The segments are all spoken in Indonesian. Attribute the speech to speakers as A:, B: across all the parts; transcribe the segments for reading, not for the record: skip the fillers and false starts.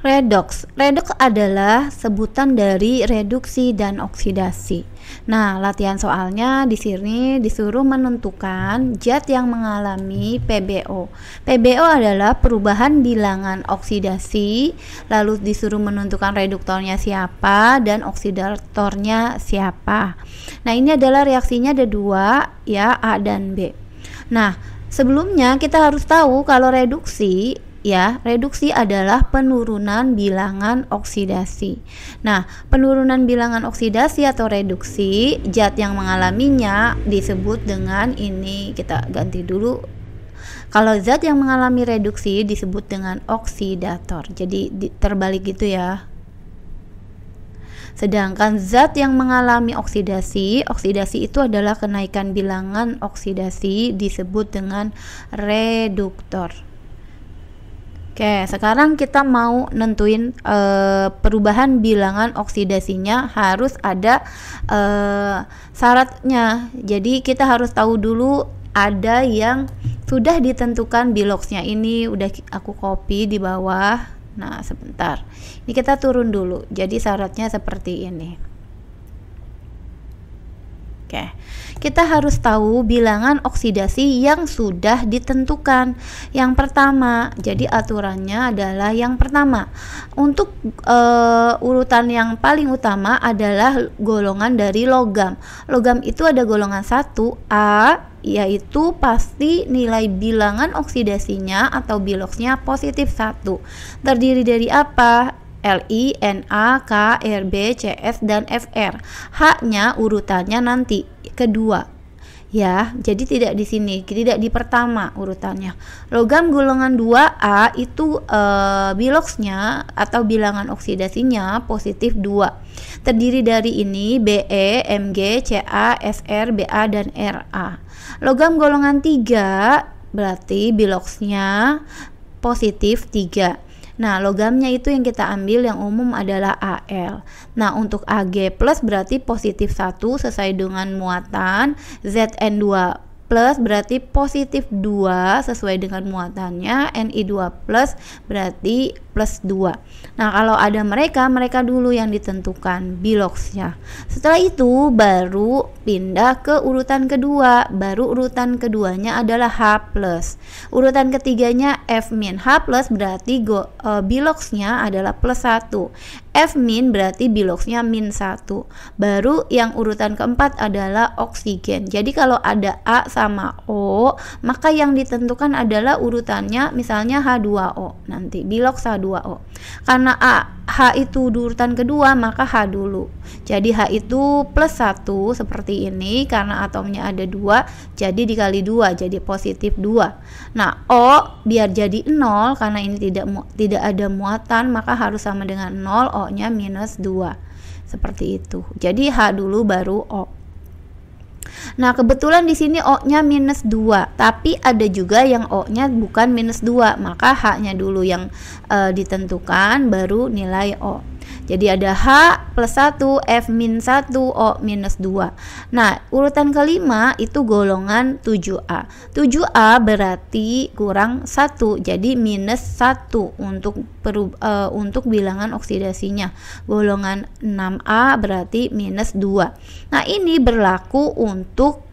A: Redoks. Redoks adalah sebutan dari reduksi dan oksidasi. Nah, latihan soalnya di sini disuruh menentukan zat yang mengalami PbO. PbO adalah perubahan bilangan oksidasi, lalu disuruh menentukan reduktornya siapa dan oksidatornya siapa. Nah, ini adalah reaksinya ada dua ya, A dan B. Nah, sebelumnya kita harus tahu kalau reduksi adalah penurunan bilangan oksidasi. Nah, penurunan bilangan oksidasi atau reduksi, zat yang mengalaminya disebut dengan ini, kita ganti dulu. Kalau zat yang mengalami reduksi disebut dengan oksidator. Jadi terbalik gitu ya. Sedangkan zat yang mengalami oksidasi itu adalah kenaikan bilangan oksidasi disebut dengan reduktor. Oke, sekarang kita mau nentuin perubahan bilangan oksidasinya, harus ada syaratnya. Jadi kita harus tahu dulu ada yang sudah ditentukan biloxnya, ini udah aku copy di bawah. Nah, sebentar. Ini kita turun dulu. Jadi syaratnya seperti ini. Oke, kita harus tahu bilangan oksidasi yang sudah ditentukan. Yang pertama, jadi aturannya adalah yang pertama. Untuk urutan yang paling utama adalah golongan dari logam. Logam itu ada golongan 1A, yaitu pasti nilai bilangan oksidasinya atau biloxnya positif 1. Terdiri dari apa? Li, Na, K, Rb, Cs, dan Fr. H-nya urutannya nanti kedua. Ya, jadi tidak di sini, tidak di pertama urutannya. Logam golongan 2A itu biloxnya atau bilangan oksidasinya positif 2. Terdiri dari ini Be, Mg, Ca, Sr, Ba, dan Ra. Logam golongan 3 berarti biloxnya positif 3. Nah, logamnya itu yang kita ambil yang umum adalah Al. Nah, untuk Ag plus berarti positif 1 sesuai dengan muatan. Zn2 plus berarti positif 2 sesuai dengan muatannya. Ni2 plus berarti plus 2. Nah, kalau ada mereka dulu yang ditentukan biloxnya. Setelah itu baru pindah ke urutan kedua. Baru urutan keduanya adalah H+. Urutan ketiganya F-. H+ berarti biloxnya adalah plus 1. F- berarti biloxnya min 1. Baru yang urutan keempat adalah oksigen. Jadi kalau ada A sama O, maka yang ditentukan adalah urutannya misalnya H2O. Nanti bilox H2O. Karena H itu di urutan kedua, maka H dulu. Jadi H itu plus 1 seperti ini, karena atomnya ada 2, jadi dikali 2 jadi positif 2. Nah, O biar jadi 0 karena ini tidak ada muatan, maka harus sama dengan 0, O nya minus 2 seperti itu. Jadi H dulu baru O. Nah, kebetulan di sini O-nya minus 2, tapi ada juga yang O-nya bukan minus 2, maka H-nya dulu yang ditentukan, baru nilai O. Jadi ada H plus 1, F min 1, O minus 2. Nah, urutan kelima itu golongan 7A. 7A berarti kurang 1, jadi minus 1 untuk bilangan oksidasinya. Golongan 6A berarti minus 2. Nah, ini berlaku untuk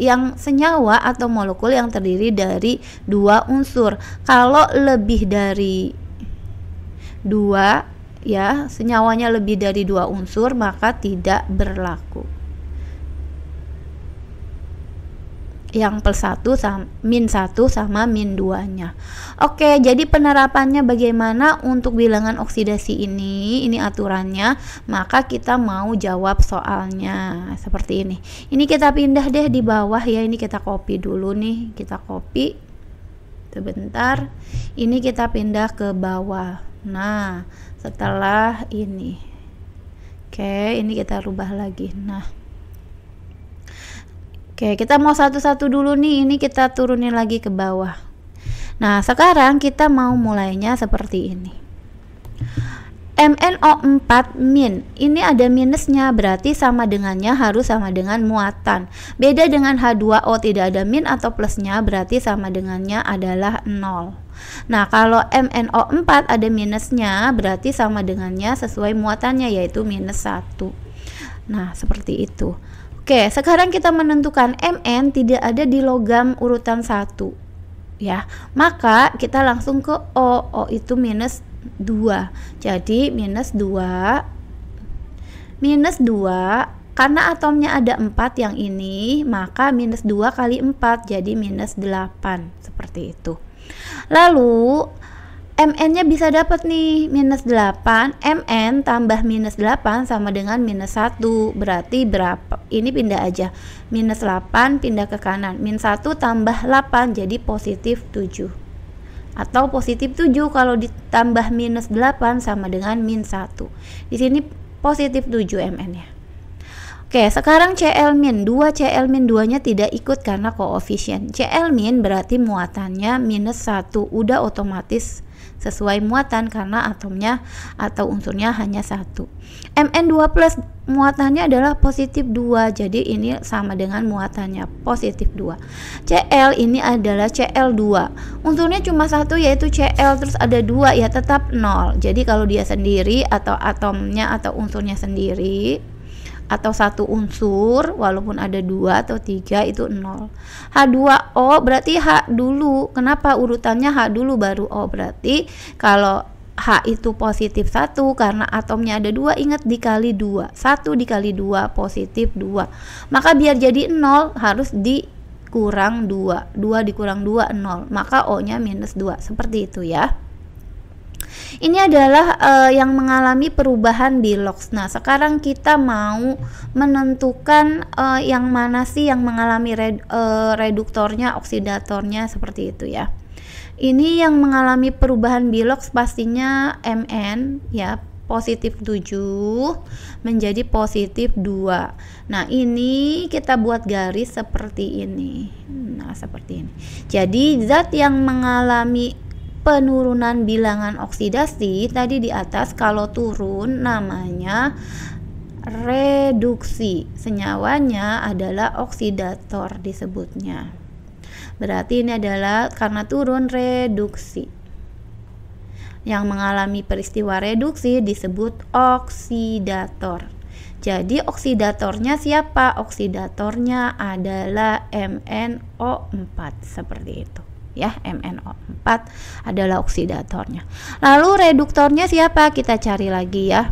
A: yang senyawa atau molekul yang terdiri dari 2 unsur. Kalau lebih dari 2 ya, senyawanya lebih dari 2 unsur, maka tidak berlaku. Yang plus 1 sama min 1 sama min 2 nya. Oke, jadi penerapannya bagaimana untuk bilangan oksidasi ini aturannya, maka kita mau jawab soalnya seperti ini. Ini kita pindah deh di bawah ya, ini kita copy dulu nih, kita copy sebentar, ini kita pindah ke bawah. Nah, setelah ini, oke, ini kita rubah lagi. Nah, oke, kita mau satu-satu dulu nih, ini kita turunin lagi ke bawah. Nah, sekarang kita mau mulainya seperti ini. MnO4 min, ini ada minusnya, berarti sama dengannya harus sama dengan muatan. Beda dengan H2O tidak ada min atau plusnya, berarti sama dengannya adalah 0. Nah, kalau MnO4 ada minusnya, berarti sama dengannya sesuai muatannya, yaitu -1. Nah, seperti itu. Oke, sekarang kita menentukan Mn tidak ada di logam urutan 1. Ya, maka kita langsung ke O. O itu -2. Jadi -2 karena atomnya ada 4 yang ini, maka -2 kali 4 jadi -8, seperti itu. Lalu Mn-nya bisa dapat nih -8, Mn tambah -8 sama dengan -1, berarti berapa? Ini pindah aja, -8 pindah ke kanan, -1 tambah 8 jadi +7, atau +7 kalau ditambah -8 sama dengan -1. Di sini +7 Mn-nya. Oke, sekarang Cl-2 nya tidak ikut karena koefisien. Cl- berarti muatannya -1, udah otomatis sesuai muatan karena atomnya atau unsurnya hanya 1. Mn2+ muatannya adalah +2, jadi ini sama dengan muatannya +2. Cl ini adalah Cl2, unsurnya cuma 1 yaitu Cl, terus ada 2 ya tetap 0. Jadi kalau dia sendiri atau atomnya atau unsurnya sendiri atau satu unsur walaupun ada 2 atau 3 itu 0. H2O berarti H dulu. Kenapa urutannya H dulu baru O? Berarti kalau H itu +1 karena atomnya ada 2, ingat dikali 2. 1 dikali 2 +2. Maka biar jadi 0 harus dikurang 2. 2 dikurang 2 0. Maka O-nya -2. Seperti itu ya. Ini adalah yang mengalami perubahan di LOX. Nah, sekarang kita mau menentukan yang mana sih yang mengalami reduktornya, oksidatornya, seperti itu ya. Ini yang mengalami perubahan bilox pastinya Mn ya, +7 menjadi +2. Nah, ini kita buat garis seperti ini. Nah, seperti ini. Jadi zat yang mengalami penurunan bilangan oksidasi tadi di atas, kalau turun namanya reduksi, senyawanya adalah oksidator disebutnya. Berarti ini adalah karena turun reduksi. Yang mengalami peristiwa reduksi disebut oksidator. Jadi oksidatornya siapa? Oksidatornya adalah MnO4, seperti itu ya. MnO4 adalah oksidatornya. Lalu reduktornya siapa? Kita cari lagi ya.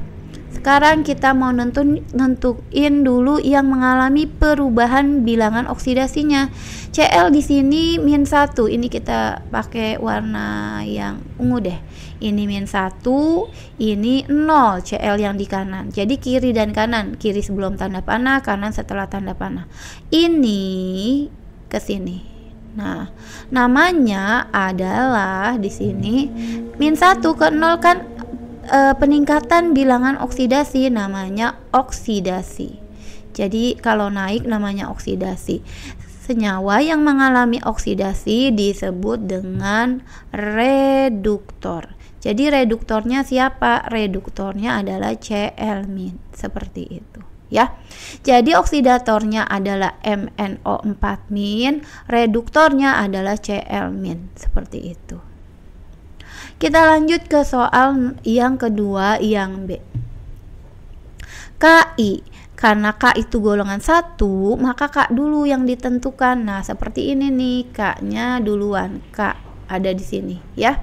A: Sekarang kita mau nentuin dulu yang mengalami perubahan bilangan oksidasinya. Cl di sini -1. Ini kita pakai warna yang ungu deh. Ini -1, ini 0, Cl yang di kanan. Jadi kiri dan kanan, kiri sebelum tanda panah, kanan setelah tanda panah. Ini ke sini. Nah, namanya adalah di sini -1 ke 0 kan peningkatan bilangan oksidasi, namanya oksidasi. Jadi kalau naik namanya oksidasi. Senyawa yang mengalami oksidasi disebut dengan reduktor. Jadi reduktornya siapa? Reduktornya adalah Cl-, seperti itu ya. Jadi oksidatornya adalah MnO4-, reduktornya adalah Cl-, seperti itu. Kita lanjut ke soal yang kedua, yang B. Ki, karena K itu golongan 1, maka K dulu yang ditentukan. Nah, seperti ini nih, K-nya duluan. K ada di sini ya.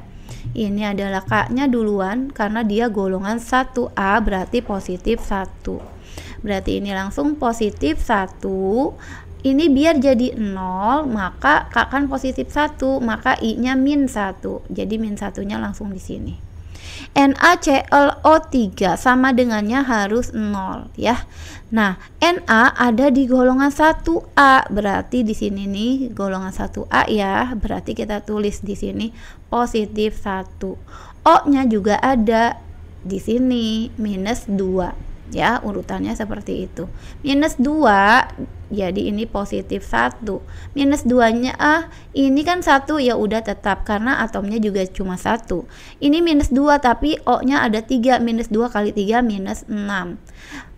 A: Ini adalah K-nya duluan karena dia golongan 1A, berarti +1. Berarti ini langsung +1. Ini biar jadi 0, maka K kan +1, maka I-nya -1. Jadi -1-nya langsung di sini. NaClO3 sama dengannya harus 0 ya. Nah, Na ada di golongan 1A, berarti di sini nih golongan 1A ya. Berarti kita tulis di sini +1. O-nya juga ada di sini -2. ya, urutannya seperti itu. Minus 2, jadi ini positif 1. Minus 2 nya ini kan 1, ya udah tetap karena atomnya juga cuma 1. Ini minus 2 tapi O nya ada 3, minus 2 kali 3 minus 6.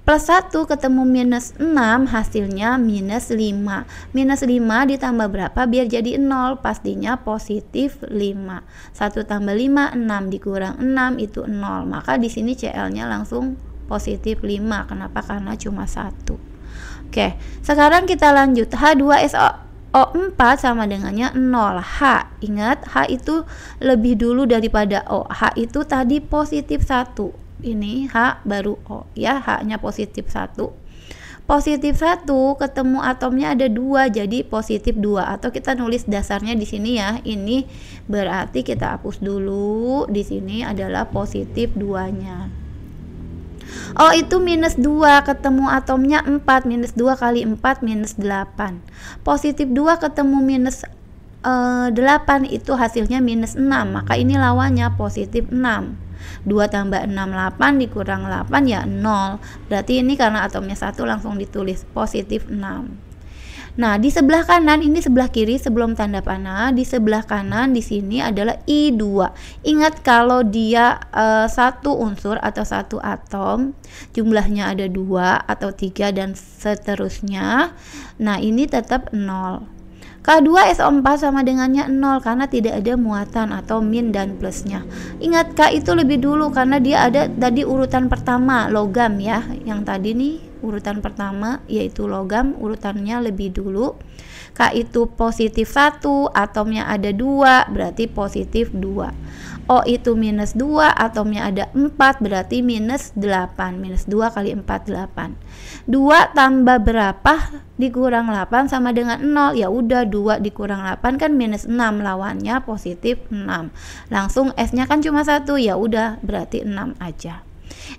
A: Plus 1 ketemu minus 6, hasilnya minus 5. Minus 5 ditambah berapa biar jadi 0? Pastinya positif 5. 1 tambah 5, 6 dikurang 6 itu 0. Maka di sini Cl-nya langsung positif 5. Kenapa? Karena cuma 1. Oke, sekarang kita lanjut. H2SO4 sama dengannya 0. H, ingat H itu lebih dulu daripada O. H itu tadi positif 1. Ini H baru O, ya, H-nya positif 1. Positif 1 ketemu atomnya ada 2, jadi positif 2, atau kita nulis dasarnya di sini ya. Ini berarti kita hapus dulu, di sini adalah positif 2-nya. O itu minus 2, ketemu atomnya 4, minus 2 kali 4 minus 8. Positif 2 ketemu minus 8, itu hasilnya minus 6, maka ini lawannya positif 6. 2 tambah 6, 8 dikurang 8 ya 0. Berarti ini karena atomnya 1 langsung ditulis positif 6. Nah, di sebelah kanan, ini sebelah kiri sebelum tanda panah, di sebelah kanan di sini adalah I2. Ingat kalau dia satu unsur atau satu atom, jumlahnya ada 2 atau 3 dan seterusnya. Nah, ini tetap 0. K2SO4 sama dengannya 0 karena tidak ada muatan atau min dan plusnya. Ingat K itu lebih dulu karena dia ada tadi urutan pertama logam ya. Yang tadi nih urutan pertama yaitu logam, urutannya lebih dulu. K itu positif 1, atomnya ada 2, berarti positif 2. O itu minus 2, atomnya ada 4, berarti minus 8. Minus 2 kali 4, 8. 2 tambah berapa dikurang 8 sama dengan 0? Ya udah, 2 dikurang 8 kan minus 6, lawannya positif 6. Langsung S-nya kan cuma 1, ya udah berarti 6 aja.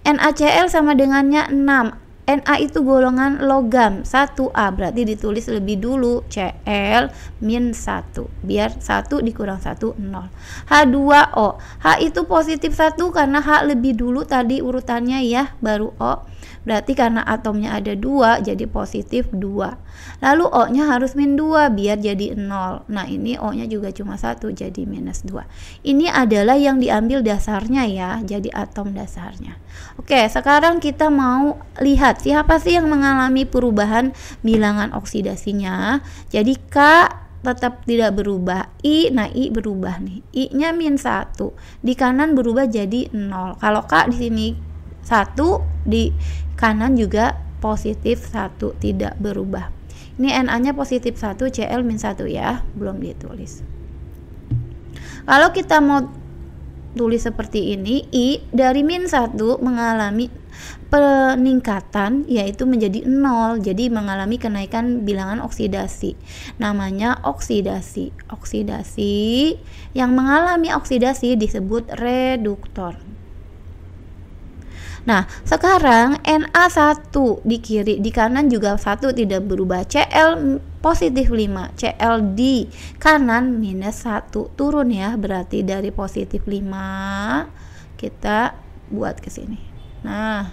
A: NaCl sama dengannya 6. Na itu golongan logam 1A, berarti ditulis lebih dulu Cl min 1, biar 1 dikurang 1 0. H2O, H itu positif 1 karena H lebih dulu tadi urutannya ya, baru O. Berarti karena atomnya ada 2 jadi positif 2. Lalu O nya harus min 2 biar jadi 0. Nah ini O nya juga cuma 1 jadi minus 2. Ini adalah yang diambil dasarnya ya, jadi atom dasarnya. Oke, sekarang kita mau lihat siapa sih yang mengalami perubahan bilangan oksidasinya. Jadi K tetap tidak berubah, I, nah I berubah nih, I nya min 1, di kanan berubah jadi 0. Kalau K di sini 1, di kanan juga positif 1, tidak berubah. Ini Na nya positif 1, Cl min 1 ya, belum ditulis. Kalau kita mau tulis seperti ini, I dari min 1 mengalami peningkatan yaitu menjadi 0, jadi mengalami kenaikan bilangan oksidasi, namanya oksidasi. Oksidasi yang mengalami oksidasi disebut reduktor. Nah, sekarang Na1 di kiri, di kanan juga 1 tidak berubah. Cl positif 5, Cl di kanan minus 1, turun ya, berarti dari positif 5 kita buat ke sini. Nah,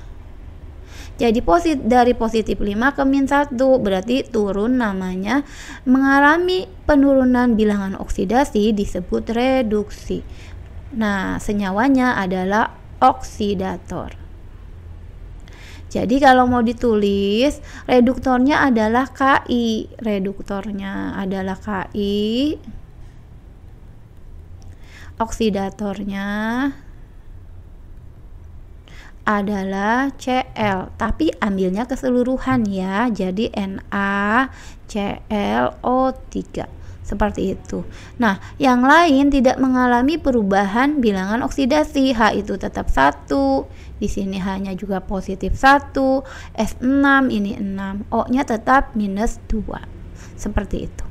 A: jadi dari positif 5 ke min 1 berarti turun, namanya mengalami penurunan bilangan oksidasi disebut reduksi. Nah, senyawanya adalah oksidator. Jadi kalau mau ditulis, reduktornya adalah Ki, reduktornya adalah Ki, oksidatornya adalah Cl, tapi ambilnya keseluruhan ya, jadi NaClO3 seperti itu. Nah, yang lain tidak mengalami perubahan bilangan oksidasi. H itu tetap 1, di sini H-nya juga positif 1, S6 ini 6, O-nya tetap minus 2. Seperti itu.